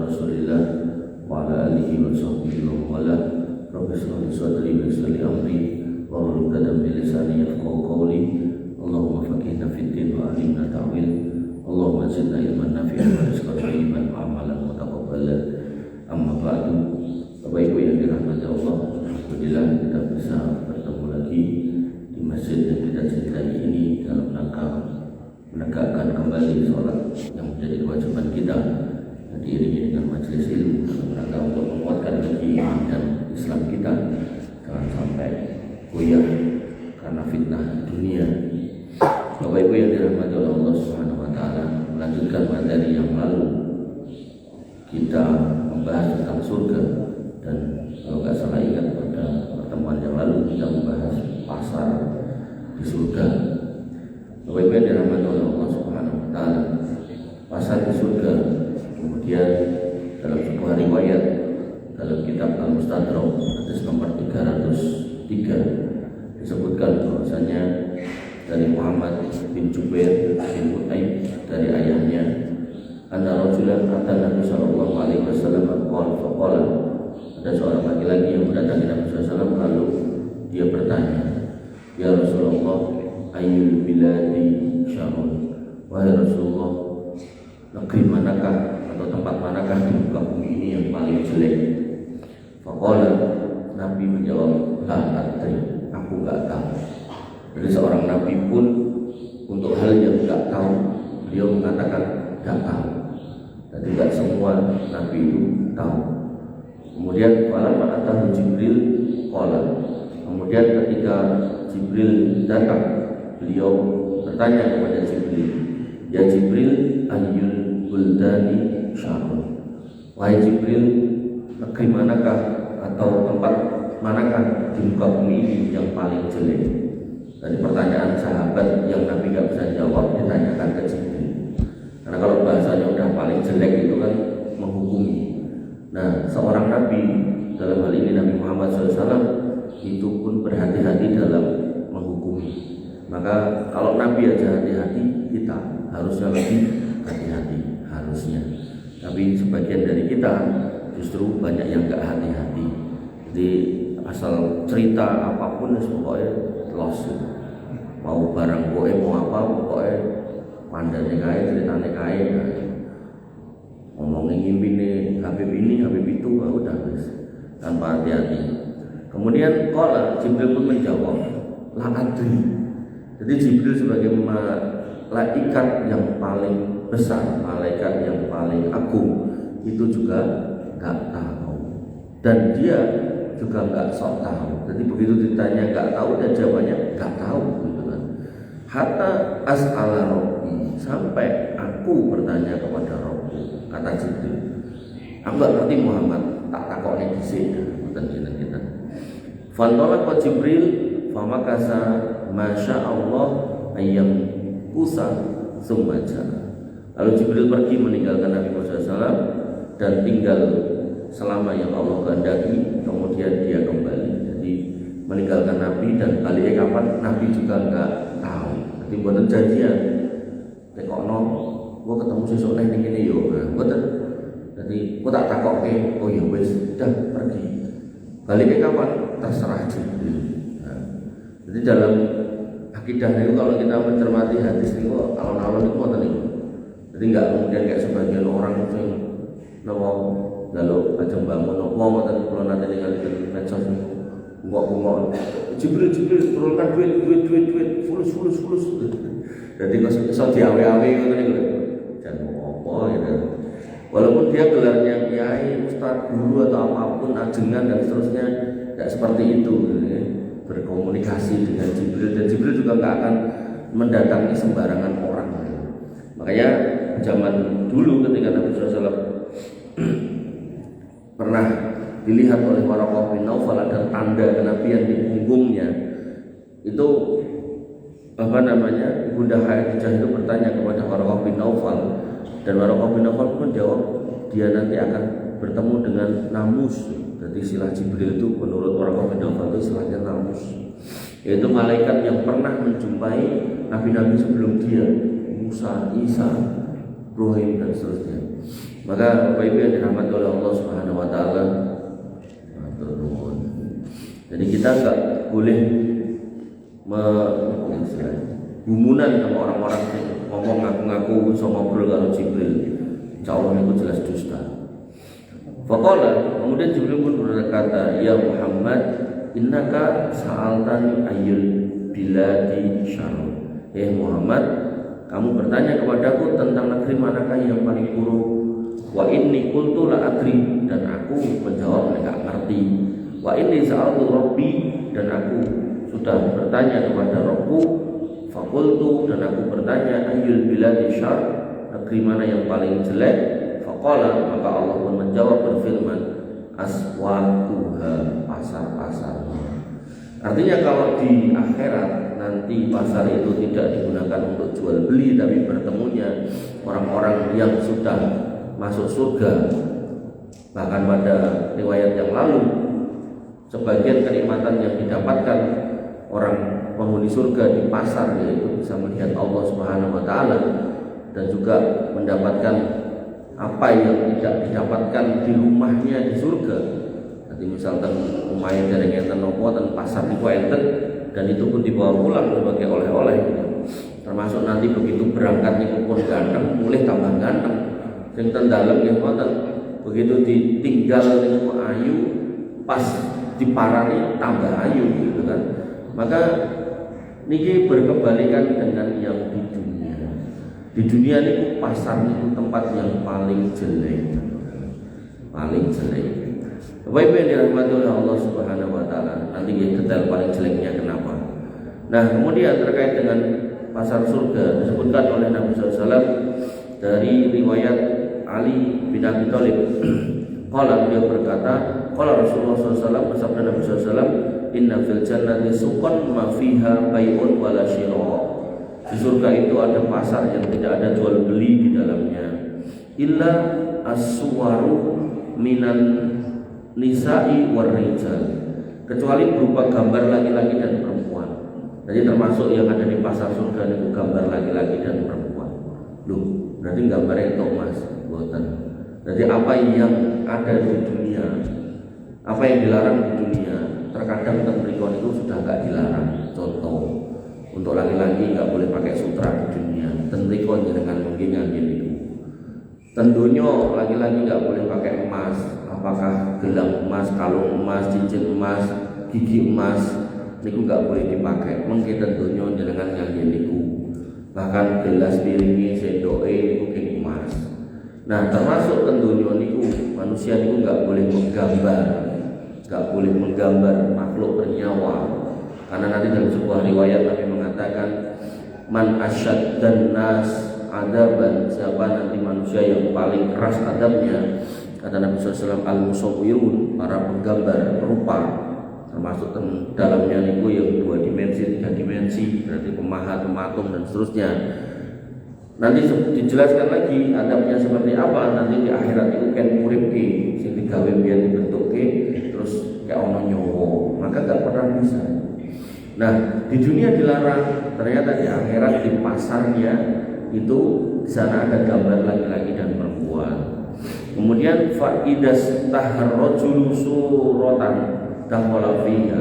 Rasulillah wa ala alihi wa sahbihi wa wala. Rabbi shrah li sadri wa yassir li amri wahlul 'uqdatam min lisani yafqahu qawli. Allahumma faqihna fid din wa 'allimna ta'wil. Allahumma zidna ilman nafi'an wa rizqan thayyiban wa amalan mutaqabbalan. Amma ba'du. Bapak Ibu yang dirahmati Allah, alhamdulillah kita bisa bertemu lagi di masjid yang kita cintai ini dalam rangka menegakkan kembali sholat yang menjadi kewajiban kita, dan diiringi dengan majelis ilmu dalam rangka untuk menguatkan iman dan Islam kita. Jangan sampai goyah karena fitnah dunia. Bapak Ibu yang dirahmati oleh Allah Subhanahu wa taala, melanjutkan materi yang lalu kita membahas tentang surga, dan kalau nggak salah ingat pada pertemuan yang lalu kita membahas pasar di surga. Bapak Ibu yang dirahmati oleh Allah Subhanahu wa taala, pasar di surga. Kemudian dalam sebuah riwayat dalam kitab Al-Mustadrak hadis nomor 303 disebutkan bahwasanya dari Muhammad bin Jubair bin Mut'aim dari ayahnya, anna rajulan ata Nabi sallallahu alaihi wasallam qala, ada seorang laki-laki yang mendatangi Nabi sallallahu alaihi wasallam, lalu dia bertanya, ya Rasulullah, ayyul biladi syarrun, wahai Rasulullah, negeri manakah atau tempat manakah di muka bumi ini yang paling jelek? Faqala, Nabi menjawab, la adri, aku enggak tahu. Jadi seorang Nabi pun untuk hal yang enggak tahu beliau mengatakan enggak tahu. Dan tidak semua Nabi itu tahu. Kemudian falamma atahu Jibril qala, kemudian ketika Jibril datang, beliau bertanya kepada Jibril, ya Jibril, ayyul buldani syarrun, wahai Jibril, negeri manakah atau tempat manakah di muka bumi ini yang paling jelek? Dari pertanyaan sahabat yang Nabi gak bisa jawab ditanyakan ke Jibril, karena kalau bahasanya udah paling jelek itu kan menghukumi. Nah, seorang Nabi, dalam hal ini Nabi Muhammad SAW, itu pun berhati-hati dalam menghukumi. Maka kalau Nabi aja hati-hati, kita harusnya lebih hati-hati harusnya. Tapi sebagian dari kita justru banyak yang gak hati-hati. Jadi asal cerita apapun pokoknya lost. Mau barang kowe mau apa pokoknya pandane kae, ceritane kae. Ngomongin ngimpine Habib ini, Habib itu, udah wis tanpa hati-hati. Kemudian qala, Jibril pun menjawab, la adri. Jadi Jibril sebagai malaikat yang paling besar, malaikat yang paling agung, itu juga enggak tahu. Dan dia juga enggak sok tahu. Jadi begitu ditanya enggak tahu, dan jawabannya enggak tahu gitu kan. Hatta as'ala Rabbi, sampai aku bertanya kepada Rabbu, kata Jibril. Aku enggak ngerti Muhammad, tak takokne dhisik ngoten kita. Fantolak Jibril famakasa masya Allah ayyam kusa sumbaja. Lalu Jibril pergi meninggalkan Nabi Muhammad SAW dan tinggal selama yang Allah kehendaki. Kemudian dia kembali. Jadi meninggalkan Nabi, dan kali kapan Nabi juga enggak tahu. Jadi buatan janjian. Tekokno, gua ketemu sesuk ning kene yo. Mboten. Jadi gua tak takokke, oh ya wis, dah pergi. Balik kapan? Terserah Jibril. Nah, jadi dalam akidah itu kalau kita mencermati hadis itu alon-alon itu ngoten niku. Jadi enggak kemudian kayak sebagian orang sing nopo lalu ajeng bangun nopo ngoten kula nate ningali di medsos niku. Mbok Jibril turunkan duit fulus. Jadi kok iso diawe-awe ngoten niku. Jan apa gitu. Walaupun dia gelarnya kiai, ustaz, guru atau apapun, ajengan dan seterusnya, tidak seperti itu. Berkomunikasi dengan Jibril, dan Jibril juga nggak akan mendatangi sembarangan orang. Makanya zaman dulu ketika Nabi SAW pernah dilihat oleh Waraqah bin Naufal ada tanda kenabian di punggungnya, itu Bunda Khadijah itu bertanya kepada Waraqah bin Naufal, dan Waraqah bin Naufal pun jawab dia nanti akan bertemu dengan namus. Jadi istilah Jibril itu menurut Waraqah bin Naufal itu istilahnya namus, yaitu malaikat yang pernah menjumpai nabi-nabi sebelum dia, Musa, Isa, Ibrahim dan seterusnya. Maka Bapak Ibu yang dirahmati oleh Allah Subhanahu wa taala, jadi kita enggak boleh hubungan sama orang-orang yang ngomong ngaku-ngaku bisa ngobrol kalau Jibril. Insya Allah itu jelas dusta. Faqala, kemudian Jibril pun berkata, ya Muhammad, innaka sa'altani ayyul biladi syarr. Muhammad, kamu bertanya kepadaku tentang negeri manakah yang paling buruk. Wa inni qultu la adri, dan aku menjawab enggak ngerti. Wa inni sa'altu rabbi, dan aku sudah bertanya kepada Rabbku. Faqultu, dan aku bertanya ayyul biladi syarr, negeri mana yang paling jelek. Faqala, maka Allah pun menjawab berfirman, aswaquha, pasar-pasarnya. Artinya kalau di akhirat nanti pasar itu tidak digunakan untuk jual beli, tapi bertemunya orang-orang yang sudah masuk surga. Bahkan pada riwayat yang lalu, sebagian kenikmatan yang didapatkan orang penghuni surga di pasar, yaitu bisa melihat Allah Subhanahu wa taala dan juga mendapatkan apa yang tidak didapatkan di rumahnya di surga. Nanti misalkan lumayan dari enten nopo dan pasar niku enten, dan itu pun dibawa pulang sebagai oleh-oleh gitu. Termasuk nanti begitu berangkat niku pun ganteng, mulih tambah ganteng. Sing ten dalem nggih wonten, begitu ditinggal niku ayu, pas diparani tambah ayu gitu kan. Maka niki berkebalikan dengan yang di dunia. Di dunia niku pasar niku tempat yang paling jelek. Paling jelek. Bapak Ibu yang dirahmati oleh Allah Subhanahu wa taala, nanti detail paling jeleknya kenapa. Nah, kemudian terkait dengan pasar surga disebutkan oleh Nabi SAW dari riwayat Ali bin Abi Thalib. Qala, beliau berkata, qala Rasulullah SAW, bersabda Nabi SAW, inna fil jannati suqan ma fiha bai'un wala syira'. Di surga itu ada pasar yang tidak ada jual beli di dalamnya. Illa as-suwaru minan nisa'i war rijal, kecuali berupa gambar laki-laki dan perempuan. Jadi termasuk yang ada di pasar surga itu gambar laki-laki dan perempuan. Loh, berarti gambarnya itu Mas, buatan. Jadi apa yang ada di dunia, apa yang dilarang di dunia, terkadang tembrikon itu sudah enggak dilarang. Contoh, untuk laki-laki enggak boleh pakai sutra di dunia. Tembrikon dengan mungkin yang itu. Tentunya laki-laki enggak boleh pakai emas. Apakah gelang emas, kalung emas, cincin emas, gigi emas, niku enggak boleh dipakai. Mungkin tentunya dengan yang niku. Bahkan gelas piringi, sendoke niku keng emas. Nah, termasuk tentunya niku manusia niku enggak boleh menggambar, enggak boleh menggambar makhluk bernyawa. Karena nanti dalam sebuah riwayat Nabi mengatakan, man asyad dan nas adaban, siapa nanti manusia yang paling keras adabnya. Kata Nabi SAW, al-musawwirun, para penggambar rupa, termasuk dalamnya niku yang 2 dimensi, 3 dimensi, berarti pemahat, pematung dan seterusnya. Nanti dijelaskan lagi adabnya seperti apa. Nanti di akhirat itu kan uripke sing digawe biyen dibentukke terus kayak ono nyawa, maka enggak pernah bisa. Nah, di dunia dilarang, ternyata di akhirat di pasarnya itu di sana ada gambar laki-laki dan perempuan. Kemudian fa'idas taharrajul suratan dakhala fiha.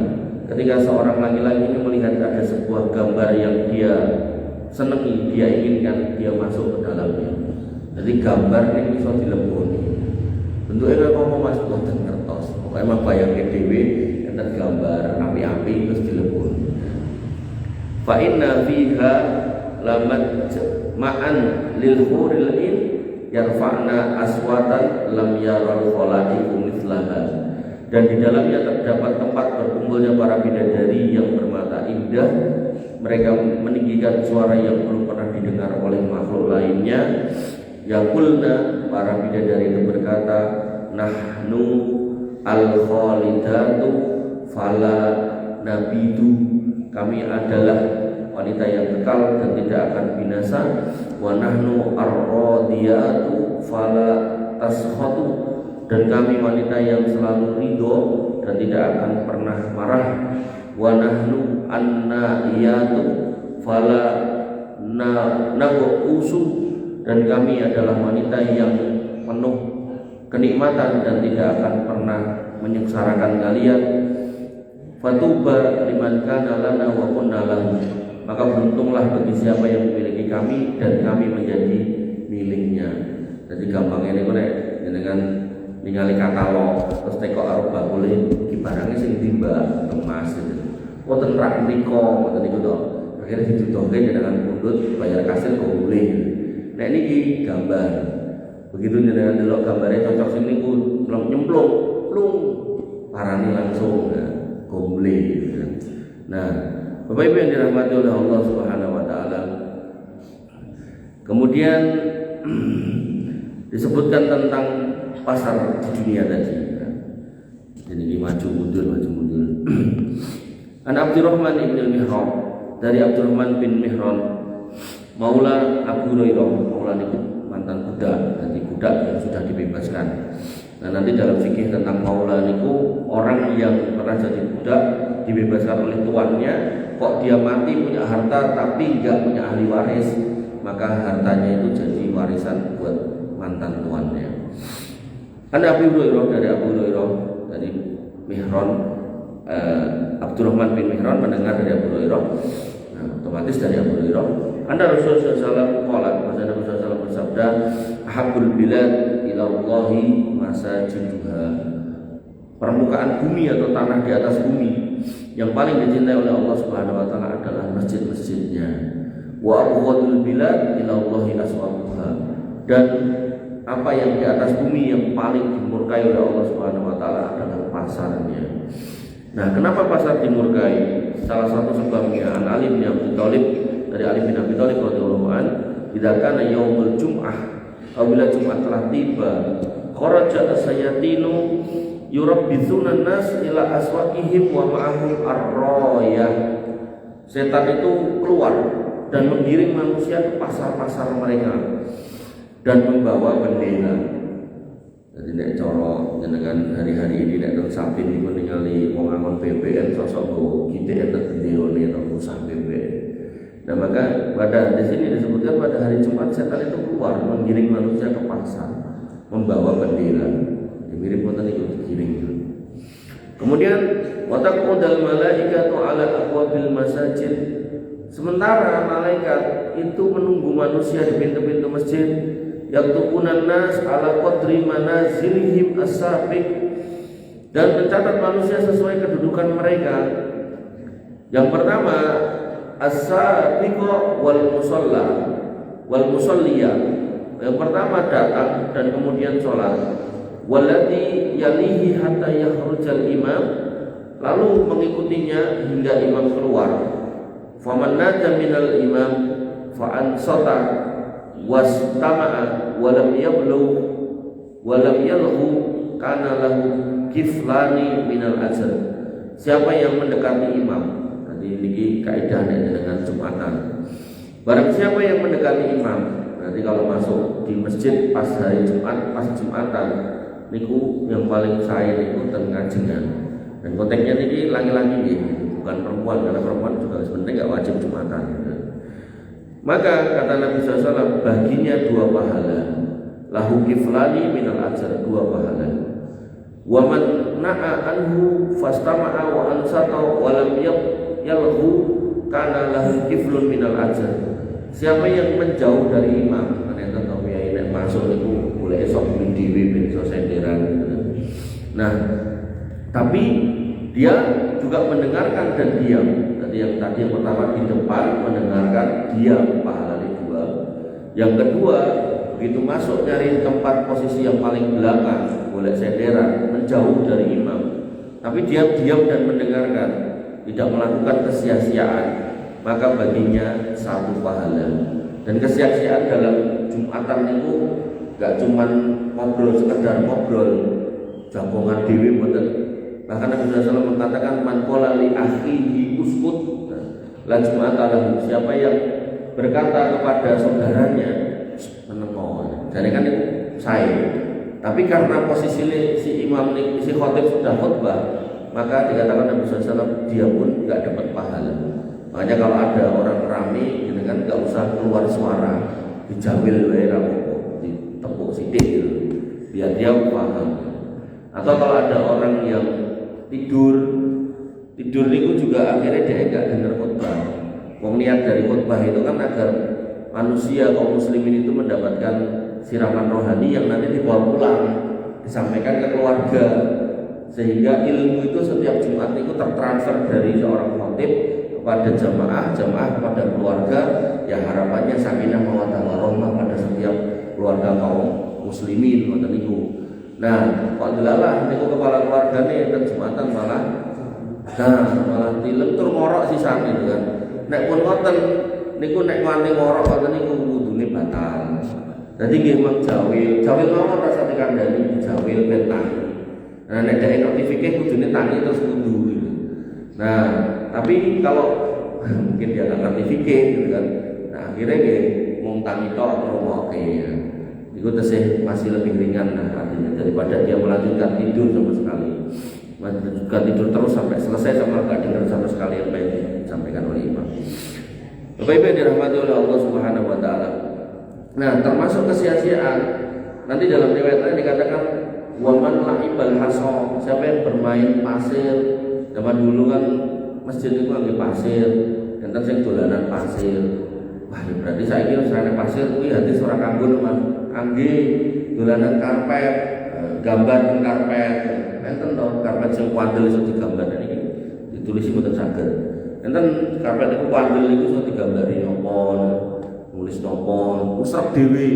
Ketika seorang laki-laki ini melihat ada sebuah gambar yang dia senangi, dia inginkan, dia masuk ke dalamnya. Jadi gambar ini bisa dileboni. Bentuknya kayak ngomong Mas boten ngertos. Pokoknya mah bayangke dhewe enten gambar api-api terus dileboni. Fa inna fiha lamat ma'an lil huril in yarfa'na aswatan lam yaral khalaiqu mithlaha. Dan di dalamnya terdapat tempat berkumpulnya para bidadari yang bermata indah. Mereka meninggikan suara yang belum pernah didengar oleh makhluk lainnya. Yaqulna, para bidadari itu berkata, nahnu al-khalidatu fala nabidu, kami adalah wanita yang kekal dan tidak akan binasa. Wa nahnu ar-radiyatu fala taskhatu, dan kami wanita yang selalu ridho dan tidak akan pernah marah. Wa nahnu an-naiyatu fala naqusu, dan kami adalah wanita yang penuh kenikmatan dan tidak akan pernah menyengsarakan kalian. Fatuba liman kana lana wa kunna lahu, maka beruntunglah bagi siapa yang memiliki kami dan kami menjadi miliknya. Jadi gampangnya ini nek dengan ningali katalog terus teko karo bakule iki barange sing timba emas gitu. Wonten rak mriko ngoten niku to. Akhirnya dituduhke dengan pundut bayar kasir kok boleh. Nek niki gambar. Begitu dengan delok gambarnya cocok sing niku nyemplung plung parani langsung ya, gomble gitu. Nah, Bapak Ibu yang dirahmati oleh Allah Subhanahu wa taala. Kemudian disebutkan tentang pasar di dunia tadi. Jadi ini maju mundur. An Abdurrahman ibn Mihran, dari Abdurrahman bin Mihran, Maula Abu Hurairah, Maula itu mantan budak, jadi budak yang sudah dibebaskan. Nah nanti dalam fikih tentang Maula itu orang yang pernah jadi budak dibebaskan oleh tuannya, kok dia mati punya harta tapi nggak punya ahli waris, maka hartanya itu jadi warisan buat mantan tuannya. Ada Abu Hurairah, dari Abu Hurairah, dari Mihran, Abdurrahman bin Mihran mendengar dari Abu Hurairah. Nah, otomatis dari Abu Hurairah, Anda Rasulullah SAW bersabda, "Ahabbul bilad ila Allahi masajiduha." Permukaan bumi atau tanah di atas bumi yang paling dicintai oleh Allah Subhanahu wa taala adalah masjid-masjidnya. Wa abghadul bilad ila Allahi aswaquha. Dan apa yang di atas bumi yang paling dimurkai oleh Allah Subhanahu wa taala adalah pasarnya. Nah, kenapa pasar dimurkai? Salah satu sebabnya Ali bin Abi Thalib, dari Ali bin Abi Thalib radhiyallahu an, "Idza yaumul jum'ah, apabila Jumat telah tiba, kharaja as-sayatinu yurabbitsuna an-nas ila aswaqihim wa ma'ahum ar-rayah." Setan itu keluar dan menggiring manusia ke pasar-pasar mereka dan membawa bendera. Jadi nek cara jenengan hari-hari ini nek teng samping niku ningali wong angon BBM sosok go kitik enten bendera atau usah BBM. Nah maka pada di sini disebutkan pada hari Jumat setan itu keluar menggiring manusia ke pasar membawa bendera. Mirip wonten niku digiring. Kemudian wataqudal malaikatu ala abwabil masajid. Sementara malaikat itu menunggu manusia di pintu-pintu masjid. Yaktubunan nas ala qadri manazilihim as-sabiq, dan mencatat manusia sesuai kedudukan mereka. Yang pertama as-sabiqu wal musalla wal musalliyah. Yang pertama datang dan kemudian sholat. Walladhi yalihi hatta yakhrujal imam, lalu mengikutinya hingga imam keluar. Faman nada minal imam fa ansata wastama'a walam yalhu kana lahu kiflani minal ajr. Siapa yang mendekati imam, nanti ini kaidah dengan Jumatan. Barang siapa yang mendekati imam, nanti kalau masuk di masjid pas hari Jumat, pas Jumatan niku yang paling saya niku teng kajengan. Dan konteksnya niki laki-laki nggih, bukan perempuan, karena perempuan juga sebenarnya enggak wajib Jumatan. Maka kata Nabi SAW, baginya 2 pahala, lahu kiflani minal ajr, 2 pahala. Wa man na'a anhu fastama'a wa ansata wa lam yalhu kana lahu kiflun minal ajr. Siapa yang menjauh dari imam, nek tahu ya nek masuk niku boleh esok muni dhewe ben iso senderan. Nah, tapi dia juga mendengarkan dan diam. Yang tadi yang pertama di depan mendengarkan, diam, pahala 2. Yang kedua, begitu masuk nyari tempat posisi yang paling belakang, boleh senderan, menjauh dari imam, tapi dia diam dan mendengarkan, tidak melakukan kesia-siaan, maka baginya 1 pahala. Dan kesia-siaan dalam Jumatan itu gak cuman ngobrol, sekedar ngobrol jagongan dewi boten. Bahkan Nabi SAW mengatakan, man qala li akhihi uskut la Jum'atan, siapa yang berkata kepada saudaranya menengok. Jadi kan itu saya. Tapi karena posisi si imam si khotib sudah khutbah, maka dikatakan Nabi SAW dia pun nggak dapat pahala. Makanya kalau ada orang ramai, kan nggak usah keluar suara, dijamil wae ra apa, ditepuk sithik gitu. biar dia paham. Atau kalau ada orang yang tidur itu juga akhirnya dia enggak dengar khutbah. Niat dari khutbah itu kan agar manusia kaum muslimin itu mendapatkan siraman rohani yang nanti dibawa pulang, disampaikan ke keluarga, sehingga ilmu itu setiap Jumat itu tertransfer dari seorang khatib kepada jamaah kepada keluarga. Ya harapannya sakinah mawaddah warahmah pada setiap keluarga kaum muslimin ngoten niku. Nah, kok dilalah niku kepala keluargane ten Jumatan malah tilem tur ngorok sisane itu kan. Nek pun ngoten niku nek wani ngorok ngoten niku wudune batal. Dadi nggih mung jawil mawon rasa dikandani jawil betah. Nah, nek dhek notifikasi kudune tangi terus wudu gitu. Nah, tapi kalau mungkin dia nggak notifikasi gitu kan. Nah, akhirnya nggih mung tangi tok ngrungokke ya. Itu masih lebih ringan nah artinya daripada dia melanjutkan tidur sama sekali. Melanjutkan tidur terus sampai selesai sama nggak dengar sama sekali apa yang disampaikan oleh imam. Bapak Ibu yang dirahmati oleh Allah Subhanahu wa taala. Nah, termasuk kesia-siaan nanti dalam riwayatnya dikatakan waman la'ibal haso, siapa yang bermain pasir. Zaman dulu kan masjid itu lagi pasir, dan sing dolanan pasir. Wah, ya berarti saya kira serane pasir kuwi hati ora kanggo Mas. Kangge dolanan karpet, gambar karpet. Enten to karpet sing kuandel iso digambar niki. Ditulis mboten saged. Enten karpet iku kuandel iku iso digambari napa, nulis napa, usap dhewe.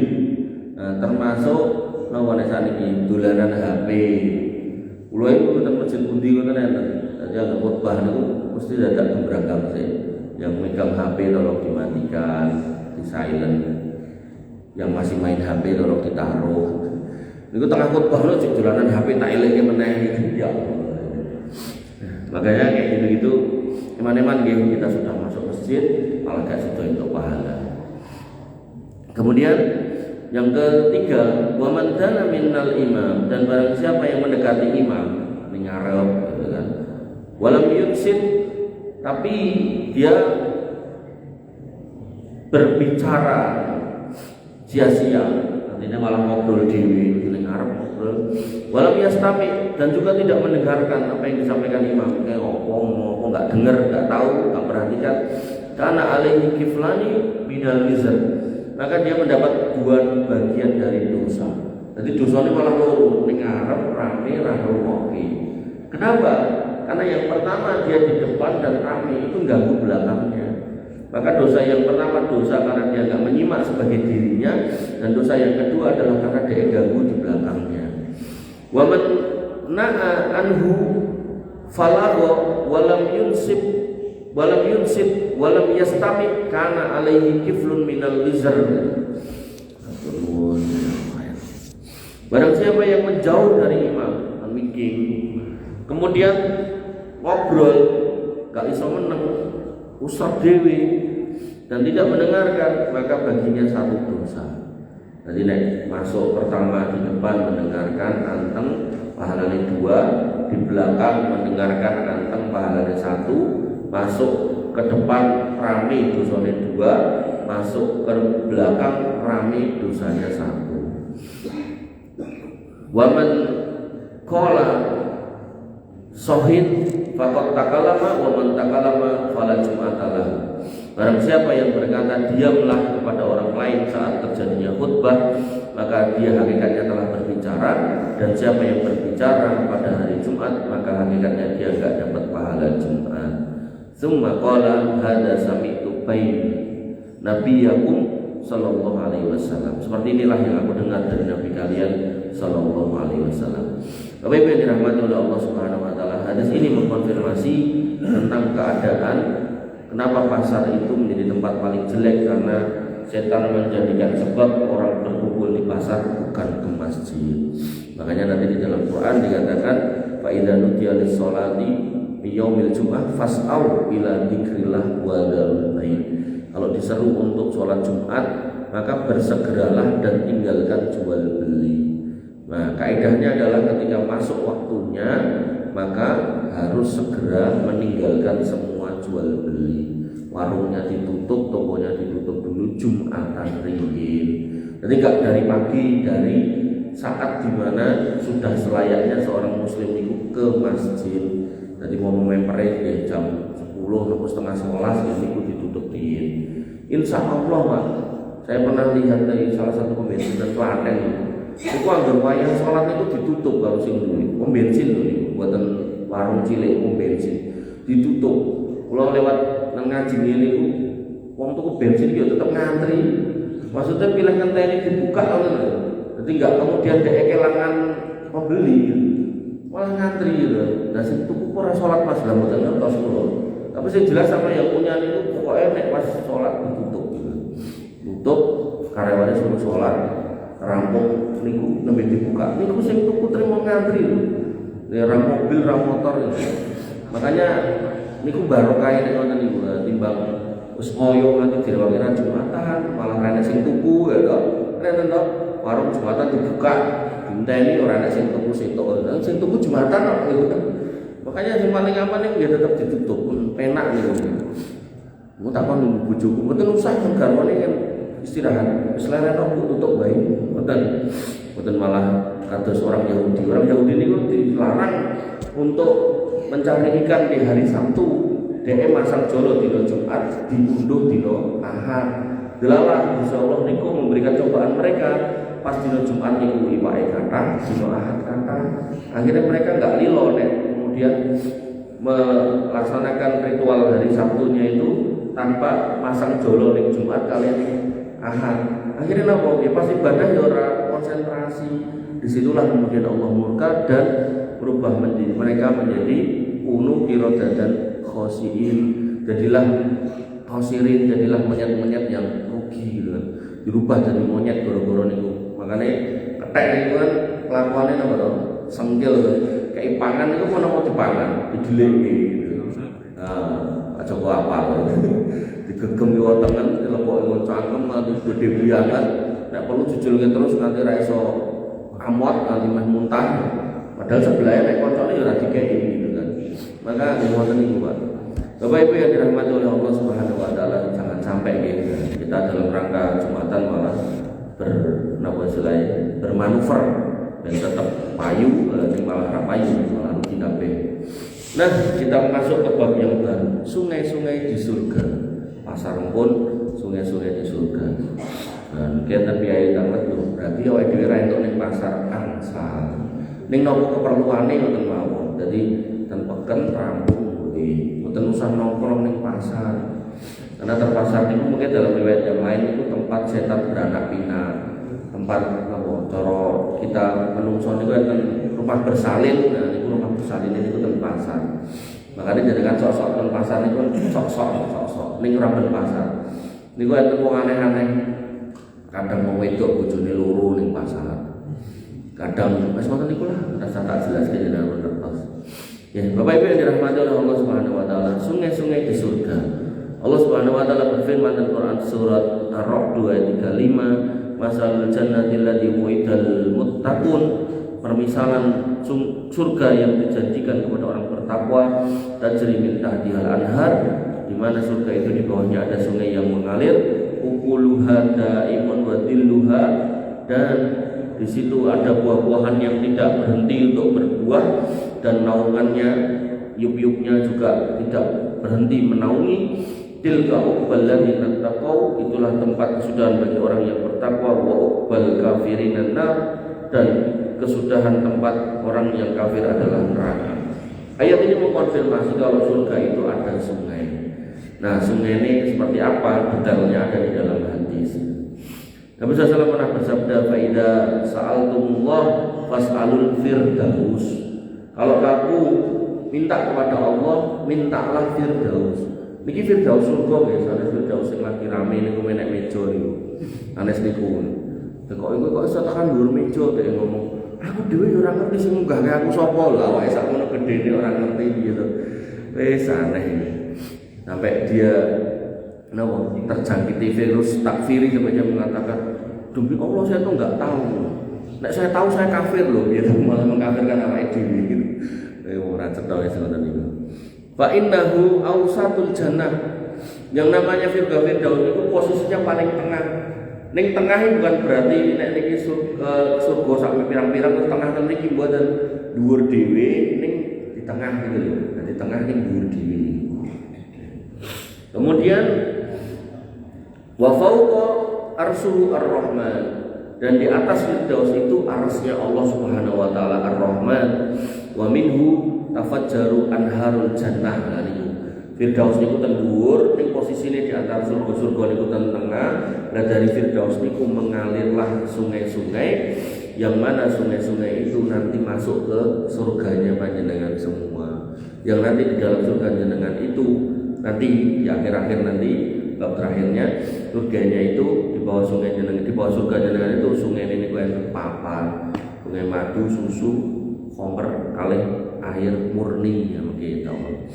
Nah, termasuk lawan saniki dolanan HP. Kula iku teng masjid pundi ngoten enten. Dadi anggap khotbah niku mesti dadak beragam sih. Yang megang HP tolong dimatikan, di silent. Yang masih main HP tolong ditaruh. Niku tengah khotbah lho dolanan HP tak elinge meneh ya. Makanya kayak gitu-gitu eman-eman nggih kita sudah masuk masjid malah gak sido entuk pahala. Kemudian yang ketiga, wa man kana minnal imam, dan barang siapa yang mendekati imam ning ngarep gitu kan. Walam yuksid, tapi dia berbicara sia-sia, artinya malah ngobrol dewi ning ngarep ngobrol. Walam yastami, dan juga tidak mendengarkan apa yang disampaikan imam, kayak opo enggak dengar, enggak tahu, enggak perhatikan. Karena alaihi kiflani minal wizr, maka dia mendapat 2 bagian dari dosa. Jadi dosanya malah loro, ning ngarep rame ra ngrungokke. Kenapa? Karena yang pertama dia di depan dan rame itu ganggu belakangnya. Maka dosa yang pertama dosa karena dia nggak menyimak sebagai dirinya, dan dosa yang kedua adalah karena dia ganggu di belakangnya. Wa man na'a anhu falagha walam yunsib walam yastami kana alaihi kiflun minal wizr. Barang siapa yang menjauh dari imam, meeting, kemudian ngobrol, gak iso meneng, usap dewi, dan tidak mendengarkan, maka baginya 1 dosa. Jadi nek masuk pertama di depan mendengarkan anteng pahalanya 2, di belakang mendengarkan anteng pahalanya 1, masuk ke depan rame dosanya 2, masuk ke belakang rame dosanya 1. Waman qala sohid faqad takalama wa man takalama fala jum'atalah. Barang siapa yang berkata diamlah kepada orang lain saat terjadinya khutbah, maka dia hakikatnya telah berbicara, dan siapa yang berbicara pada hari Jumat maka hakikatnya dia enggak dapat pahala Jumat. Tsumma qala hadza sami'tu bain nabiyakum sallallahu alaihi wasallam. Seperti inilah yang aku dengar dari nabi kalian sallallahu alaihi wasallam. Bapak Ibu yang dirahmati oleh Allah Subhanahu wa taala, hadis ini mengkonfirmasi tentang keadaan kenapa pasar itu menjadi tempat paling jelek, karena setan menjadikan sebab orang berkumpul di pasar bukan ke masjid. Makanya nanti di dalam Quran dikatakan fa idza nudiya lis-sholati fi yaumil jum'ah fas'au ila dzikrillah wa dzarul bait. Kalau diseru untuk sholat Jumat, maka bersegeralah dan tinggalkan jual beli. Nah, kaidahnya adalah ketika masuk waktunya, maka harus segera meninggalkan semua jual beli. Warungnya ditutup, tokonya ditutup dulu Jumatan ringin. Jadi enggak dari pagi, dari saat dimana sudah selayaknya seorang muslim itu ke masjid. Jadi mau memperin ya jam 10 atau setengah 11 ya itu ditutup din. Insya Allah Pak, saya pernah lihat dari salah satu pom bensin dan Klaten itu anggar wayang sholat itu ditutup kalau sing duwe pom bensin itu buatan warung cilik pom bensin ditutup. Kalau lewat nang ngaji ngene iku wong tuku bensin yo tetep ngantri. Maksudnya pilih ngenteni dibuka ngono. Jadi enggak kemudian dhek kelangan pembeli. Malah ngantri gitu. Nah sing tuku ora salat pas lah mboten ngertos kula. Tapi sing jelas sama yang punya niku pokoke nek pas salat ditutup gitu. Tutup karyawane suruh salat rampung niku nembe dibuka. Niku sing tuku trimo ngantri lho. Ram mobil, ram motor itu. Makanya niku barokah nek ngoten niku timbang wis ngoyo nganti direwangi ra Jumatan, malah ana sing tuku ya to. Nek to warung Jumatan dibuka, dinteni ora ana sing tuku sitok. Sing tuku Jumatan kok gitu kan. Makanya sing paling aman ya tetep ditutup, penak niku. Mu tak kon nunggu bojoku, mboten usah garwane kan istirahat. Wis leren kok tutup bae. Mboten malah kados orang Yahudi. Orang Yahudi niku dilarang untuk mencari ikan di hari Sabtu. Dhek masang jolo dino Jumat, diunduh dino Ahad. Delalah insyaallah niku memberikan cobaan mereka. Pas dino Jumat niku iwake kathah, dino Ahad kathah. Akhirnya mereka enggak lilo nek kemudian melaksanakan ritual hari Sabtunya itu tanpa masang jolo ning Jumat kalian Ahad. Akhirnya napa? Ya pas ibadah ya ora konsentrasi. Disitulah kemudian Allah murka dan berubah menjadi mereka menjadi unu kirodan khosiin, jadilah khosirin, jadilah monyet-monyet yang rugi gitu kan. Dirubah jadi monyet goro-goro niku. Makanya ketek niku kan kelakuannya apa to? Senggil kayak pangan itu mau napa dipangan, dideleki gitu. Nah, aja kok apa. Digegem yo tengen dilepok yo cangkem nganti gede biangan. Nek perlu jujulke terus nganti ra iso amot nganti meh muntah. Padahal sebelahnya nek koncone yo ora dikeki gitu kan. Maka ngoten niku Pak. Bapak Ibu yang dirahmati oleh Allah Subhanahu wa taala, jangan sampai gitu. Kita dalam rangka Jumatan malah bermanuver dan tetap payu, malah ra payu, malah rugi kabeh. Nah, kita masuk ke bab yang baru, sungai-sungai di surga. Pasar pun sungai-sungai di surga. Dan kita biaya banget lho. Berarti awake dhewe ra entuk ning pasar angsal. Ning nopo keperluane ngoten mawon. Jadi ten peken rampung nggih. Mboten usah nongkrong ning pasar. Karena terpasar niku mungkin dalam riwayat yang lain itu tempat setan beranak pinak. Tempat apa cara kita menungso niku enten rumah bersalin. Nah niku rumah bersalin niku ten pasar. Makanya jadikan sok-sok ten pasar niku sok-sok ning ora ben pasar. Niku enten wong aneh-aneh. Kadang mau wedok bojone loro ning pasar. Kadang wis ngoten niku lah, rasa tak jelas kene nang terus. Ya, Bapak Ibu yang dirahmati oleh Allah Subhanahu wa taala, sungai-sungai di surga. Allah Subhanahu wa taala berfirman dalam Quran surat Ar-Ra'd 2:35, "Masalul jannati allati wu'idal muttaqun." Permisalan surga yang dijanjikan kepada orang bertakwa, tajri min tahtihal anhar, di mana surga itu di bawahnya ada sungai yang mengalir, ukuluha da'imun wa dhilluha, dan di situ ada buah-buahan yang tidak berhenti untuk berbuah dan naungannya, yup-yupnya juga tidak berhenti menaungi. Tilka uqbal ladzina taqaw, itulah tempat kesudahan bagi orang yang bertakwa. Wa uqbal kafirin nar, dan kesudahan tempat orang yang kafir adalah neraka. Ayat ini mengkonfirmasi kalau surga itu ada sungai. Nah, sungai ini seperti apa? Detailnya ada di dalam hadis. Nabi SAW pernah bersabda, "Faida sa'altumullah fas'alul firdaus." Kalau kamu minta kepada Allah, mintalah firdaus. Niki firdaus surga nggih, sanes firdaus sing lagi rame niku menek meja niku. Anes niku. Kok iso tekan dhuwur meja dhek ngomong, "Aku dhewe yo ora ngerti sing munggahke aku sapa lho, awake sakmono gedene ora ngerti gitu." Wis aneh ini. Sampai dia terjangkiti virus takfiri sampai dia mengatakan, "Demi Allah saya tuh nggak tahu. Nek saya tahu saya kafir loh." Gitu, malah mengkafirkan awake dhewe gitu. Ora cetha wis ngoten niku. Fa innahu awsatul jannah. Yang namanya firdaus itu posisinya paling tengah. Ning tengah bukan berarti nek niki surga sampai pirang-pirang terus tengah niki mboten dhuwur dhewe ning di tengah gitu lho. Di tengah ning dhuwur dhewe. Kemudian wa fawqa arsyu ar-rahman, dan di atas Firdaus itu arsy-nya Allah Subhanahu wa taala Ar-Rahman. Wa minhu tafajjaru anharul jannah. Firdaus niku ten dhuwur, ning posisine di antara surga-surga niku ten tengah. Nah dari Firdaus niku mengalirlah sungai-sungai, yang mana sungai-sungai itu nanti masuk ke surganya panjenengan semua. Yang nanti di dalam surga panjenengan itu nanti di akhir-akhir nanti bab terakhirnya surganya itu di bawah sungai jenengan, di bawah surga jenengan itu sungai ini kuwi papan, sungai madu, susu, khamr, kalih air murni yang kita tahu.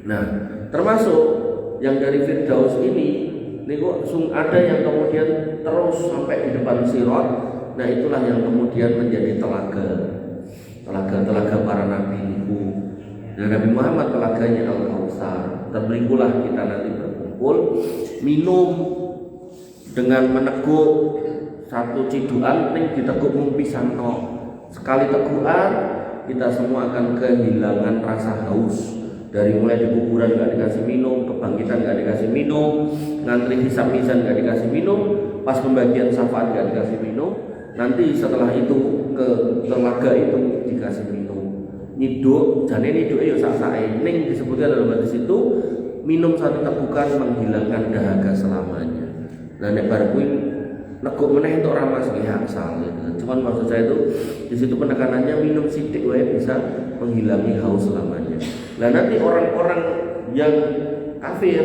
Nah, termasuk yang dari Firdaus ini niku ada yang kemudian terus sampai di depan Sirat. Nah, itulah yang kemudian menjadi telaga para nabi niku. Dan Nabi Muhammad telaganya Al-Kautsar. Terberikulah kita nanti berkumpul minum dengan meneguk satu cidukan ning diteguk mung pisan tok. Sekali tegukan kita semua akan kehilangan rasa haus. Dari mulai di kuburan nggak dikasih minum, kebangkitan nggak dikasih minum, ngantri hisab mizan nggak dikasih minum, pas pembagian syafaat nggak dikasih minum, nanti setelah itu ke telaga itu dikasih minum. Nyiduk, jane nyiduke ya sak-sake. Ning disebutkan dalam hadis itu minum satu tegukan menghilangkan dahaga selamanya. Nah nek bar kuwi neguk meneh entuk ramas nggih asal gitu. Cuman maksud saya itu di situ penekanannya minum sithik wae bisa menghilangi haus selamanya. Nah nanti orang-orang yang kafir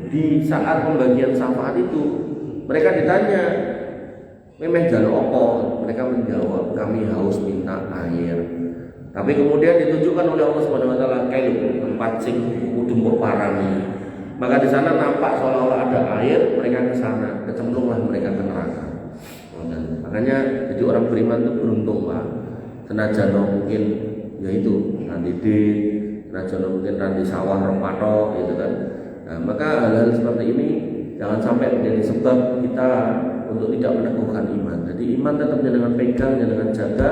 di saat pembagian syafaat itu mereka ditanya, "Memeh jaluk apa?" Mereka menjawab, "Kami haus minta air." Tapi kemudian ditunjukkan oleh Allah Subhanahu wa taala kayak tempat sing kudu mbok parangi. Maka di sana nampak seolah-olah ada air, mereka ke sana, kecemplunglah mereka ke neraka. Makanya jadi orang beriman itu beruntung Pak. Senajan mungkin yaitu nanti senajan mungkin nanti sawah rempatok gitu kan. Nah, maka hal-hal seperti ini jangan sampai menjadi sebab kita untuk tidak meneguhkan iman. Jadi iman tetap dengan pegang, dengan jaga.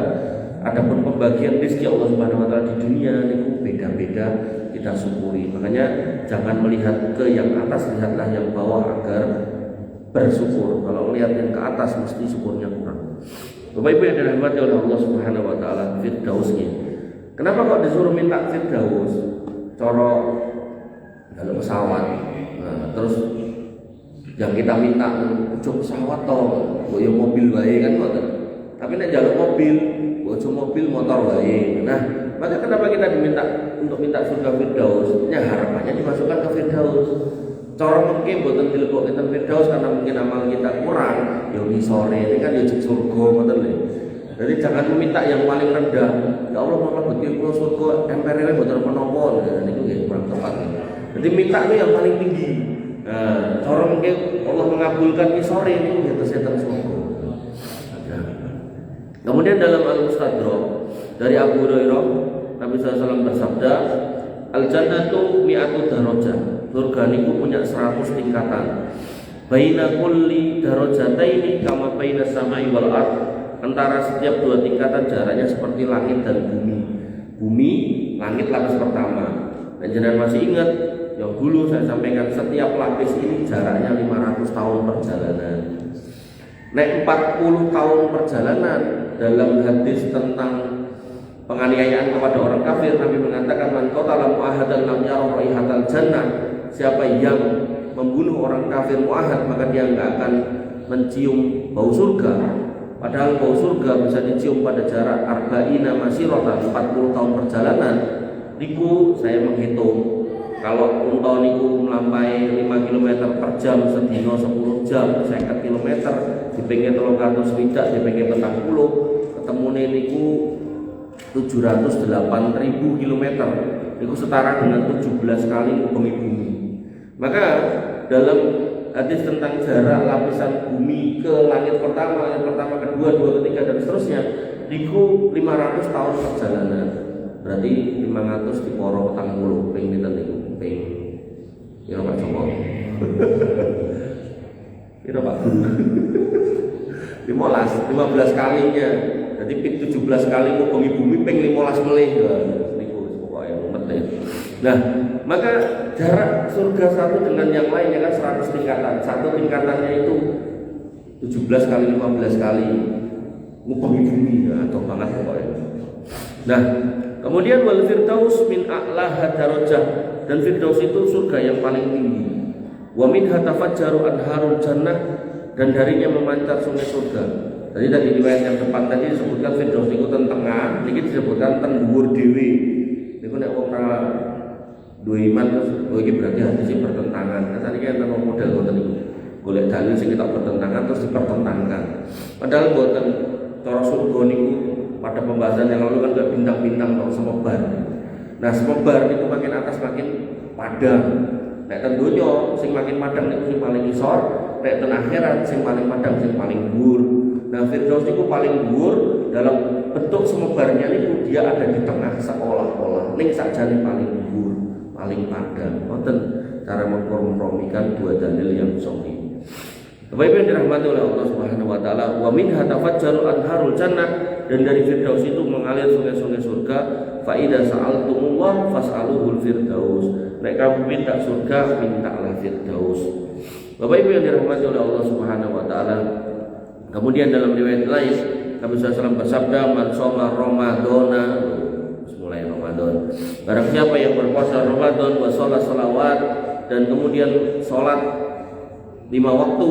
Adapun pembagian rezeki Allah Subhanahu wa taala di dunia itu beda-beda, kita syukuri. Makanya jangan melihat ke yang atas, lihatlah yang bawah agar bersyukur. Kalau melihat yang ke atas mesti syukurnya kurang. Bapak Ibu yang dirahmati oleh Allah Subhanahu wa taala, Firdausnya. Kenapa kok disuruh minta Firdaus? Coro dalam pesawat. Nah, terus yang kita minta ujuk pesawat toh, boyo mobil wae kan kok. Tapi nek jaluk mobil, bojo mobil motor wae. Nah, maka kenapa kita diminta untuk minta surga Firdaus? Ya harapannya dimasukkan ke Firdaus. Cara mungkin boten dilebok kita Firdaus karena mungkin amal kita kurang. Ya sore ini kan ya surga ngoten lho. Jadi jangan meminta yang paling rendah. Ya Allah monggo betul kula surga MPRW boten menapa. Nah, niku nggih kurang tepat. Jadi minta itu yang paling tinggi. Nah, cara mungkin Allah mengabulkan sore ini ya tersetan surga. Kemudian dalam Al-Mustadrak dari Abu Hurairah Nabi SAW bersabda, Al-jannatu mi'atu darajah. Surga niku punya 100 tingkatan. Baina kulli darajataini kama baina samai wal ard. Antara setiap dua tingkatan jaraknya seperti langit dan bumi. Bumi, langit lapis pertama. Dan jenengan masih ingat yang dulu saya sampaikan setiap lapis ini jaraknya 500 tahun perjalanan. Nek 40 tahun perjalanan dalam hadis tentang penganiayaan kepada orang kafir, Nabi mengatakan man qatala mu'ahadan lam yara raihatal jannah. Siapa yang membunuh orang kafir mu'ahad maka dia enggak akan mencium bau surga. Padahal bau surga bisa dicium pada jarak arba'ina masiratan, 40 tahun perjalanan. Niku saya menghitung kalau unta niku melampaui 5 km per jam sedina 10 jam 50 km dipengke 300 swidak dipengke 40 ketemune niku 708.000 km. Niku setara dengan 17 kali bumi. Maka dalam hadis tentang jarak lapisan bumi ke langit pertama kedua, ketiga dan seterusnya niku 500 tahun perjalanan. Berarti 500 diporo 40 ping pinten niku? Ping ya Pak Joko. Kira Pak Guru. 15 kalinya. Jadi 17 kali ngubengi bumi ping 15 melih niku pokoke umet. Nah, maka jarak surga satu dengan yang lainnya kan 100 tingkatan. Satu tingkatannya itu 17 kali 15 kali ngubengi bumi atau banget pokoknya. Nah, kemudian wal firdaus min a'laha darajah, dan firdaus itu surga yang paling tinggi. Wa minha tafajjaru anharul jannah, dan darinya memancar sungai surga. Jadi tadi riwayat yang depan tadi disebutkan firdaus niku ten tengah, niki disebutkan ten dhuwur dhewe. Niku nek wong ora duwe iman terus iki berarti hadis bertentangan. Katanya kan ana model ngoten niku. Golek dalil sing kita bertentangan terus dipertentangkan. Padahal boten cara surga niku pada pembahasan yang lalu kan gak bintang-bintang atau semebar. Nah, semebar itu makin atas makin padang. Nek ten donya sing makin padang niku sing paling isor, nek ten akhirat sing paling padang sing paling dhuwur. Nah, firdaus niku paling dhuwur dalam bentuk semebarnya niku dia ada di tengah seolah-olah ning sakjane paling dhuwur, paling padang. Wonten cara memkompromikan dua dalil yang sahih. Bapak Ibu yang dirahmati oleh Allah Subhanahu wa taala, wa minha tafajjaru anharul jannah, dan dari firdaus itu mengalir sungai-sungai surga. Fa idza sa'altumullah fas'aluhul firdaus. Nek kamu minta surga, mintalah firdaus. Bapak Ibu yang dirahmati oleh Allah Subhanahu wa taala. Kemudian dalam riwayat lain Nabi SAW bersabda, man shoma ramadhana, mulai Ramadan, barang siapa yang berpuasa Ramadan wa sholat salawat, dan kemudian sholat 5 waktu,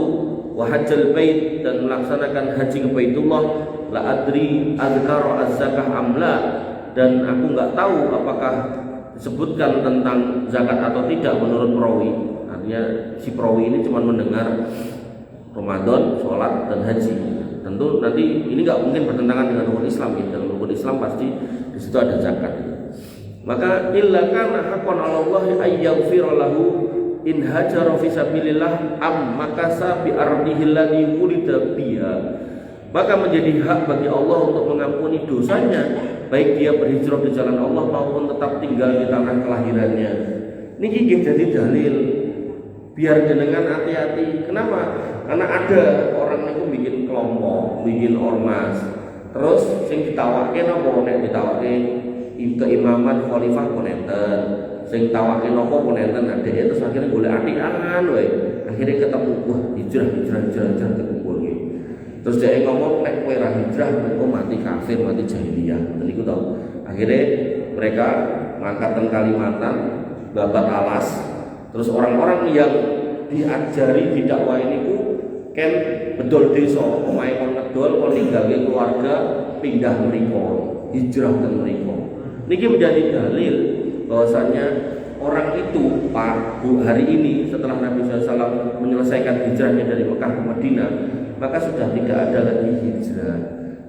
wa hajjal bait, dan melaksanakan haji ke Baitullah, la adri adzkara az-zakah amla, dan aku enggak tahu apakah disebutkan tentang zakat atau tidak menurut perawi. Artinya si perawi ini cuma mendengar Ramadan, sholat, dan haji. Tentu nanti ini enggak mungkin bertentangan dengan rukun Islam. Dalam rukun Islam pasti di situ ada zakat. Maka illa kana haqqan 'ala Allah ay yaghfira lahu in hajara fi sabilillah am makasa bi ardihi alladhi wulida biha. Maka menjadi hak bagi Allah untuk mengampuni dosanya, baik dia berhijrah di jalan Allah maupun tetap tinggal di tanah kelahirannya. Niki nggih dadi dalil biar jenengan hati-hati. Kenapa? Karena ada orang niku bikin kelompok, bikin ormas. Terus sing ditawake napa nek ditawake keimaman khalifah konenten. Sing tawake napa pun enten adeke, terus akhirnya golek atikan wae. Akhirnya ketemu, wah hijrah kekumpul iki. Terus dia ngomong nek kowe ra hijrah engko mati kafir, mati jahiliyah. Niku tau. Akhirnya mereka mangkatan Kalimantan, babat alas. Terus orang-orang yang diajari didakwah niku kan bedol desa, omahe kon ngedol, kon ninggalke keluarga, pindah mriko, hijrah ten mriko. Niki menjadi dalil bahwasanya orang itu Pak Bu hari ini setelah Nabi SAW menyelesaikan hijrahnya dari Mekah ke Madinah, maka sudah tidak ada lagi hijrah.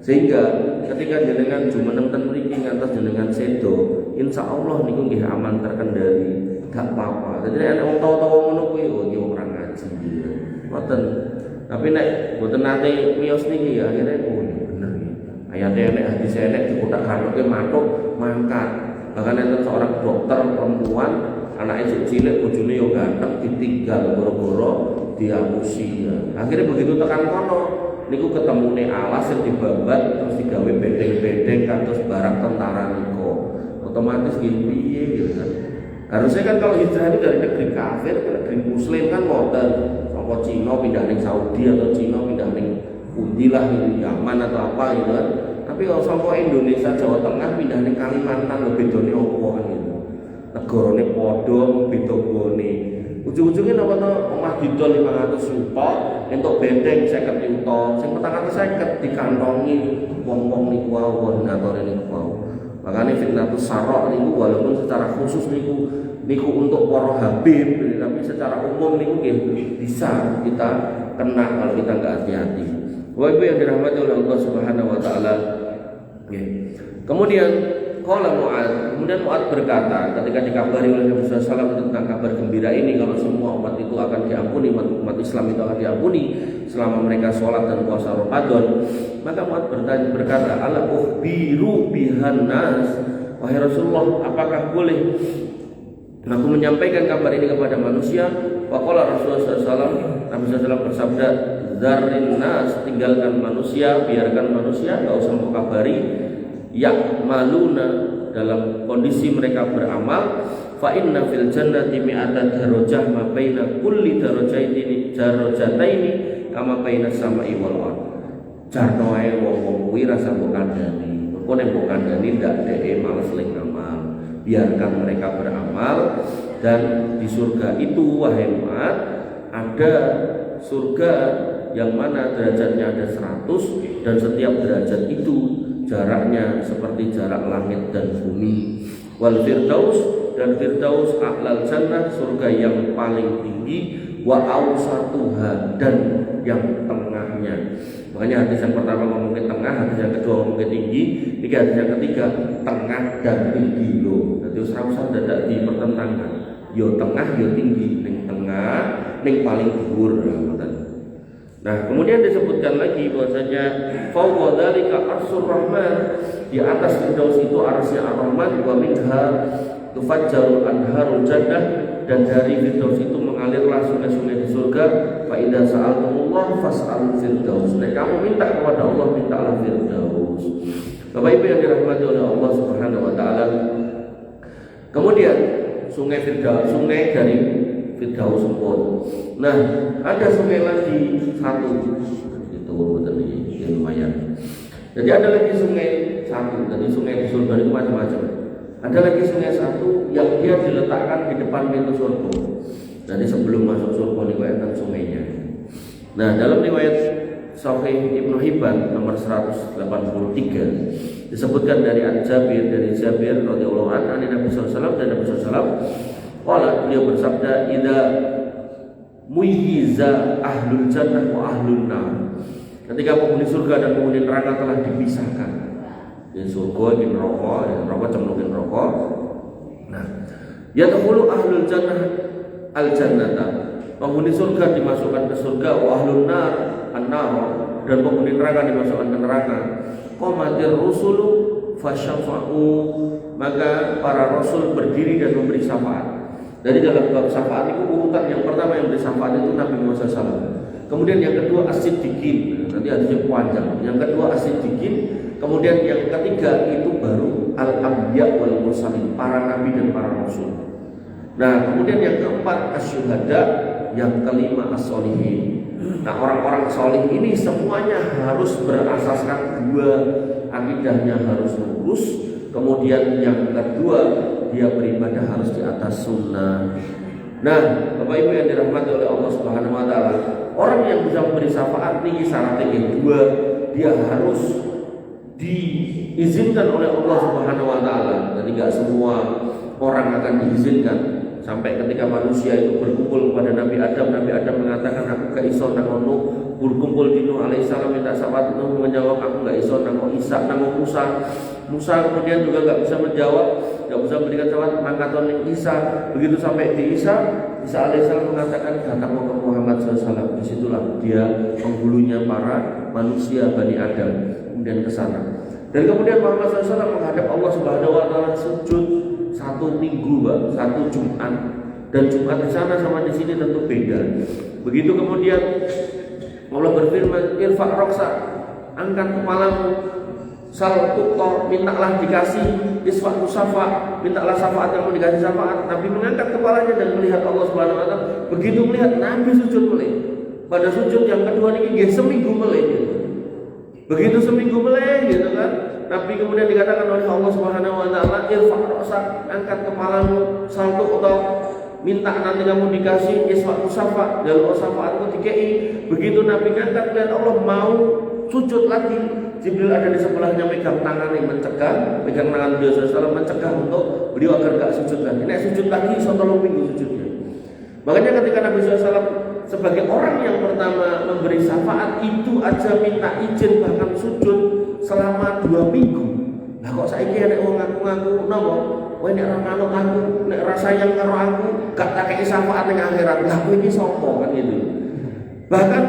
Sehingga ketika jenengan jumeneng ten mriki ngantos jenengan sedo, insyaallah niku nggih aman terkendali, gak apa-apa. Jadi nek wong tawa-tawa ngono kuwi oh iki wong ora ngaji. Ngoten. Tapi nek mboten nate miyos niki akhirnya oh bener iki. Ayate nek hadis nek dikotak-katoke matuk mangkat. Bahkan enten seorang dokter perempuan, anaknya cilik, bojone yo ganteng, ditinggal goro-goro diapusi. Akhirnya begitu tekan kono, niku ketemune alas yang dibabat terus digawe bedeng-bedeng kados barang tentara niku. Otomatis gini piye gitu kan. Harusnya kan kalau hijrah ini dari negeri kafir ke negeri muslim kan ngoten. Saka Cina pindah ning Saudi atau Cina pindah ning pundi lah ini Yaman atau apa gitu kan. Tapi kalau sampai Indonesia, Jawa Tengah pindah ning Kalimantan lebih bedone opo kan gitu. Negarane padha beda gone. Ujung-ujungnya napa to omah didol 500 juta, entuk benteng 50 juta, sing 450 dikantongi wong-wong niku wae ngatore niku wae. Makanya fitnatus sarok niku walaupun secara khusus niku untuk para habib, tapi secara umum niku bisa kita kena kalau kita nggak hati-hati. Bapak Ibu yang dirahmati oleh Allah Subhanahu wa taala. Kemudian kemudian Mu'ad berkata ketika dikabari oleh Nabi SAW tentang kabar gembira ini, kalau semua umat itu akan diampuni, umat Islam itu akan diampuni selama mereka sholat dan puasa Ramadan, maka Mu'ad berkata, ala ukhbiru bihan nas, wahai Rasulullah, apakah boleh aku menyampaikan kabar ini kepada manusia? Faqala Rasulullah SAW, Nabi SAW bersabda, "Dzarrin nas, tinggalkan manusia, biarkan manusia, enggak usah mau kabari, ya'maluna, dalam kondisi mereka beramal, fa inna fil jannati mi'ata darajah ma baina kulli darajataini kama baina samai wal ard." Jarno ae wong-wong kuwi rasa mbok kandhani. Engko nek mbok kandhani ndak dhek males ling amal. Biarkan mereka beramal, dan di surga itu wahai umat ada surga yang mana derajatnya ada 100, dan setiap derajat itu jaraknya seperti jarak langit dan bumi. Wal firdaus, dan firdaus a'lal jannah, surga yang paling tinggi, wa awsatuha, dan yang tengahnya. Makanya hadis yang pertama ngomongin tengah, hadis yang kedua ngomongin tinggi, hadis yang ketiga tengah dan tinggi loh. Jadi usah dadak di pertentangan. Yo tengah yo tinggi, ning tengah, ning paling dhuwur. Nah, kemudian disebutkan lagi bahwasanya fawqa dzalika arsyur rahman, di atas firdaus itu arsy ar-rahman, wa minha tufajjaru anharul jannah, dan dari firdaus itu mengalirlah sungai-sungai di surga. Fa idza sa'altumullah fas'alul firdaus. Nek kamu minta kepada Allah, mintalah firdaus. Bapak Ibu yang dirahmati oleh Allah Subhanahu wa taala. Kemudian sungai firdaus, sungai dari firdaus pun. Nah, ada sungai lagi satu. Itu tadi lumayan. Jadi ada lagi sungai satu. Tadi sungai di surga itu macam-macam. Ada lagi sungai satu yang dia diletakkan di depan pintu surga. Jadi sebelum masuk surga ini enten sungainya. Nah, dalam riwayat Sahih Ibnu Hibban nomor 183 disebutkan dari Jabir radhiyallahu anhu Nabi sallallahu dan Nabi sallallahu qala, dia bersabda, "Idza muyiza ahlul jannah wa ahlun nar." Ketika penghuni surga dan penghuni neraka telah dipisahkan. Di surga di neraka cemplungin neraka. Nah, yadkhulu ahlul jannah al jannata. Penghuni surga dimasukkan ke surga, wa ahlun nar an-nar, dan penghuni neraka dimasukkan ke neraka. Qamatir rusulu fasyafa'u, maka para rasul berdiri dan memberi syafaat. Jadi dalam bab syafaat itu urutan yang pertama yang beri syafaat itu Nabi Muhammad SAW. Kemudian yang kedua as-siddiqin, nanti hadisnya panjang. Yang kedua as-siddiqin, kemudian yang ketiga itu baru al-anbiya wal mursalin, para nabi dan para rasul. Nah, kemudian yang keempat asyuhada, yang kelima as-solihin. Nah, orang-orang solih ini semuanya harus berasaskan dua, akidahnya harus lurus. Kemudian yang kedua, dia beribadah harus di atas sunnah. Nah, Bapak Ibu yang dirahmati oleh Allah Subhanahu wa taala, orang yang bisa memberi syafaat ini syaratnya yang dua, dia harus diizinkan oleh Allah Subhanahu wa taala. Jadi enggak semua orang akan diizinkan. Sampai ketika manusia itu berkumpul kepada Nabi Adam mengatakan, "Aku gak iso nang ono." Berkumpul di Nuh alaihissalam minta syafaat, Nuh menjawab, "Aku gak iso nang Isa nang Musa." Musa kemudian juga gak bisa menjawab, gak bisa memberikan syafaat, mangkat ning Isa. Begitu sampai di Isa alaihissalam mengatakan, "Datang ke Muhammad SAW." Disitulah dia penghulunya para manusia Bani Adam. Kemudian ke sana. Dan kemudian Muhammad SAW menghadap Allah Subhanahu wa taala sujud 1 minggu, satu Jumat, dan Jumat di sana sama di sini tentu beda. Begitu kemudian Allah berfirman, "Irfa' roksa, angkat kepalamu, sal tuqta, mintalah dikasih, isfa' tusafa, mintalah syafaat, kamu dikasih syafaat." Nabi mengangkat kepalanya dan melihat Allah Subhanahu wa taala. Begitu melihat, Nabi sujud meleh. Pada sujud yang kedua ini nggih seminggu meleh gitu. Begitu seminggu meleh gitu kan. Nabi kemudian dikatakan oleh Allah Subhanahu wa taala, "Irfa' ra'sak, angkat kepalamu, saltu atau minta nanti kamu dikasih, iswa usafa, jalur syafaatku dikei." Begitu Nabi ngangkat, lihat Allah mau sujud lagi. Jibril ada di sebelahnya megang tangannya, megang tangan beliau SAW mencegah untuk beliau agar gak sujud lagi. Nek sujud lagi, 1 minggu sujudnya. Makanya ketika Nabi SAW sebagai orang yang pertama memberi syafaat itu aja minta izin bahkan sujud selama 2 minggu. Lah kok saiki nek wong ngaku-ngaku napa? Kowe nek ora manut aku, nek ora sayang karo aku, gak tak kei syafaat ning akhirat. Lah kowe iki sapa kan gitu. Bahkan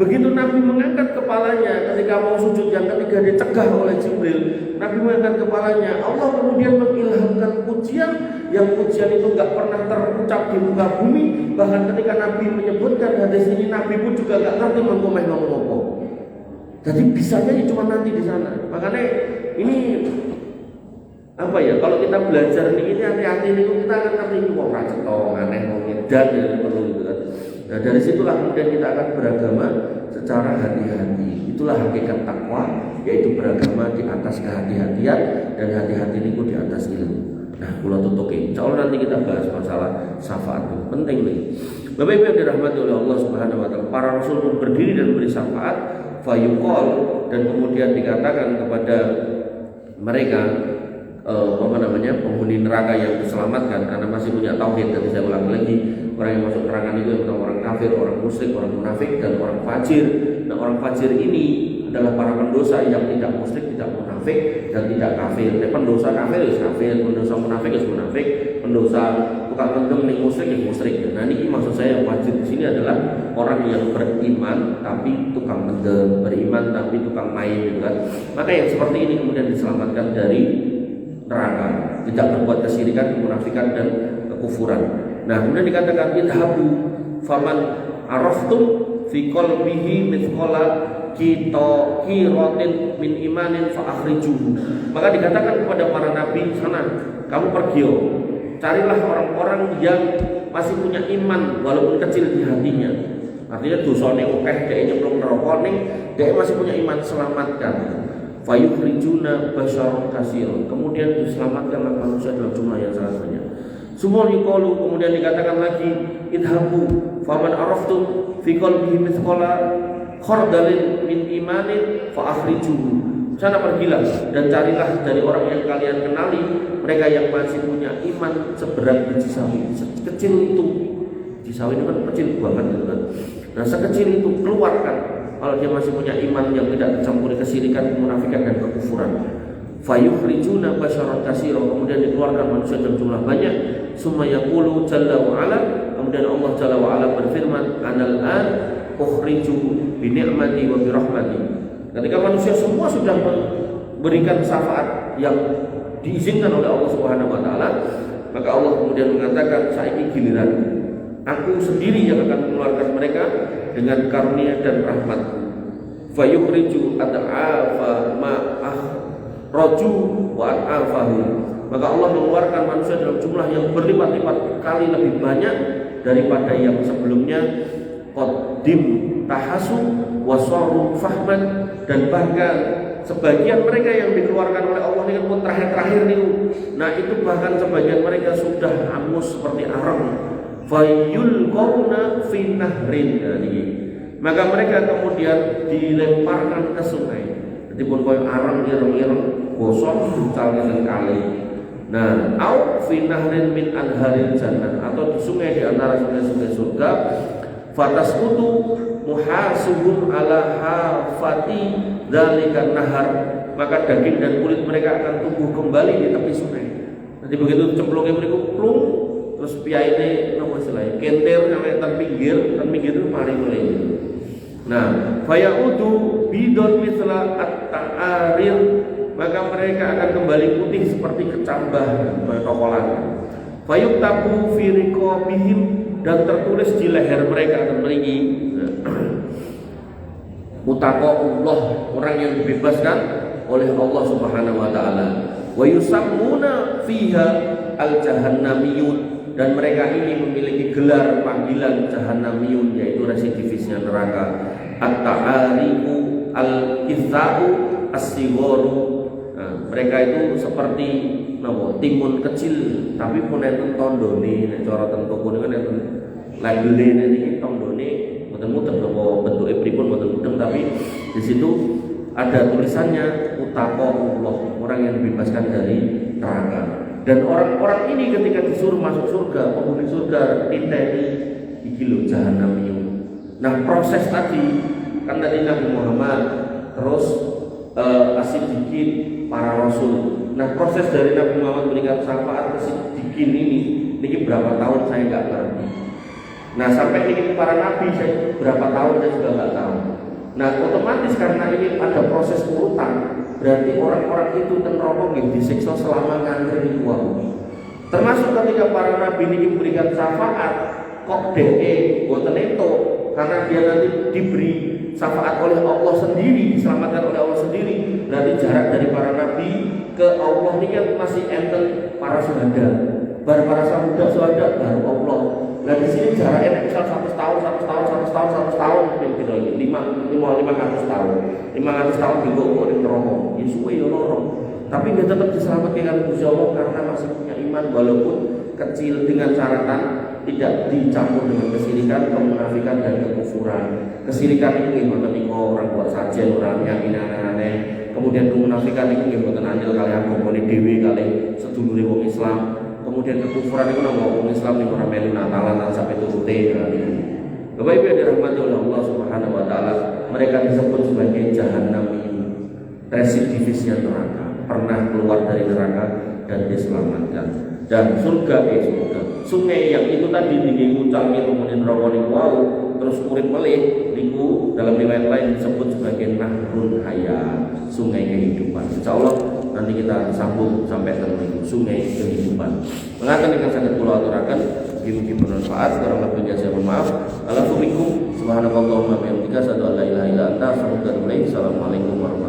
begitu Nabi mengangkat kepalanya ketika mau sujud yang ketiga dicegah oleh Jibril, Nabi mengangkat kepalanya, Allah kemudian mengilhamkan pujian yang pujian itu nggak pernah terucap di muka bumi. Bahkan ketika Nabi menyebutkan hadis ini, Nabi pun juga nggak ngerti mengkomeh ngomong apa. Jadi bisanya cuma nanti di sana. Makanya ini apa ya? Kalau kita belajar ini hati-hati ini kita akan ngerti ini wong ra cetha, aneh wong edan ya perlu gitu kan. Nah dari situlah kemudian kita akan beragama secara hati-hati. Itulah hakikat takwa, yaitu beragama di atas kehati-hatian dan hati-hati itu di atas ilmu. Nah, kula tutupi. Insyaallah nanti kita bahas masalah syafaat. Penting nih. Bapak Ibu yang dirahmati oleh Allah Subhanahu wa taala, para rasul pun berdiri dan beri syafaat, fayuqal, dan kemudian dikatakan kepada mereka penghuni neraka yang diselamatkan karena masih punya tauhid. Dan saya ulangi lagi, orang yang masuk neraka itu adalah orang kafir, orang musyrik, orang munafik, dan orang fajir. Nah, orang fajir ini adalah para pendosa yang tidak musyrik, tidak munafik, dan tidak kafir. Pendosa kafir itu kafir, pendosa munafik itu munafik, pendosa tukang mendem ning musyrik itu musyrik. Nah, ini maksud saya fajir di sini adalah orang yang beriman tapi tukang mendem, beriman tapi tukang main, gitu kan. Maka yang seperti ini kemudian diselamatkan dari neraka, tidak berbuat kesyirikan, kemunafikan, dan kekufuran. Nah, kemudian dikatakan idhabu faman araftum fi qalbihi mithqala qiratin min imanin fa akhrijuhu. Maka dikatakan kepada para nabi, sana kamu pergi, carilah orang-orang yang masih punya iman walaupun kecil di hatinya. Artinya dosane akeh, dhek nyemplung neraka ning dhek masih punya iman, selamatkan. Fayukhrijuna basyaron katsiran. Kemudian diselamatkanlah manusia dalam jumlah yang sangat banyak. Sumur yuqalu, kemudian dikatakan lagi idhabu faman araftum fi qalbihi mithqala khardalin min imanin fa akhrijuhu. Sana pergilah dan carilah dari orang yang kalian kenali mereka yang masih punya iman seberat biji sawi, sekecil itu. Biji sawi itu kan kecil banget gitu kan. Nah, sekecil itu keluarkan kalau dia masih punya iman yang tidak tercampuri kesyirikan, kemunafikan, dan kekufuran. Fayukhrijuna basyaran katsiran, kemudian dikeluarkan manusia dalam jumlah banyak. Summa yaqulu jalla wa ala, kemudian Allah jalla wa ala berfirman, anal an ukhriju bi ni'mati wa bi rahmati. Ketika manusia semua sudah memberikan syafaat yang diizinkan oleh Allah Subhanahu wa taala, maka Allah kemudian mengatakan, saiki giliran aku sendiri yang akan mengeluarkan mereka dengan karunia dan rahmat. Fayukhriju at'afa ma'ah raju wa at'afahu. Maka Allah mengeluarkan manusia dalam jumlah yang berlipat-lipat kali lebih banyak daripada yang sebelumnya. Qadim tahasu wasaru fahman, dan bahkan sebagian mereka yang dikeluarkan oleh Allah ini pun terakhir-terakhir nih. Nah, itu bahkan sebagian mereka sudah hangus seperti arang. Fayulqawna fi nahrin. Maka mereka kemudian dilemparkan ke sungai. Jadi pun koyo arang ireng-ireng gosong bucal ning kali. Nah, au fi nahrin min anharil jannah, atau di sungai di antara sungai-sungai surga. Fatasqutu muhasibun ala hafati dzalikan nahar. Maka daging dan kulit mereka akan tumbuh kembali di tepi sungai. Nanti begitu cemplungnya mereka plung, terus piyaine napa istilahnya kentir sampai tan pinggir itu mari mulai. Nah, fayaudu bidon mithla at-ta'arir, maka mereka akan kembali putih seperti kecambah tokolan. Fayuktabu fi riqabihim, dan tertulis di leher mereka akan meringi mutaqallah, orang yang dibebaskan oleh Allah Subhanahu wa taala. Wa yusammuna fiha al-jahannamiyun, dan mereka ini memiliki gelar panggilan jahannamiyun, yaitu residivisnya neraka. At-ta'arifu al-kitha'u as-sigharu. Nah, mereka itu seperti timun kecil, tapi pun enten tondone, nek cara ten toko niku enten labele niki tondone mboten mudeng napa bentuke pripun mboten mudeng, tapi di situ ada tulisannya utaqallah, orang yang dibebaskan dari neraka. Dan orang-orang ini ketika disuruh masuk surga, penghuni surga diteni iki lho jahannamiyun. Nah, proses tadi kan tadi Nabi Muhammad, terus as-siddiqin, para rasul. Nah, proses dari Nabi Muhammad memberikan syafaat ke siddiqin ini berapa tahun saya nggak ngerti. Nah sampai ini para nabi saya berapa tahun saya juga nggak tahu. Nah otomatis karena ini ada proses urutan, berarti orang-orang itu neraka disiksa selama ngantri itu waktu. Termasuk ketika para nabi ini memberikan syafaat, kok boten itu karena dia nanti diberi syafaat oleh Allah sendiri, diselamatkan oleh Allah sendiri. Berarti jarak dari para nabi ke Allah ini kan masih enten para syuhada. Baru para syuhada baru Allah. Nah di sini jaraknya misal 100 tahun, 100 tahun, 100 tahun, 100 tahun, kira-kira 500 tahun, 500 tahun digokok di neraka. Ini suwe ya lorong. Tapi dia tetap diselamatkan dengan Gusti Allah karena masih punya iman walaupun kecil dengan syaratan tidak dicampur dengan kesirikan, kemunafikan dan kekufuran. Kesirikan itu gimana nih orang buat sajian orang yang aneh-aneh. Kemudian kemunafikan itu gimana andil kalian ngomongin dewi kali sedulure wong Islam. Kemudian kekufuran itu nama orang Islam yang orang melu Natalan sampai turute. Bapak Ibu yang dirahmati oleh Allah Subhanahu Wa Taala, mereka disebut sebagai jahannamin, residivisnya neraka, pernah keluar dari neraka dan diselamatkan. Dan surga sungai yang itu tadi tinggi ngucapin kemudian rawani wow terus urip melih niku dalam riwayat lain disebut sebagai nahrun haya, sungai kehidupan. Insyaallah nanti kita sambung sampai ke sungai kehidupan. Mengatakan dengan sangat kula aturaken mugi-mugi bermanfaat. Kurang lebihnya saya mohon maaf. Alhamdulillah subhanakallahumma wa bihamdika asyhadu an la ilaha illa anta astaghfiruka wa atubu ilaik. Assalamualaikum warahmatullahi wabarakatuh.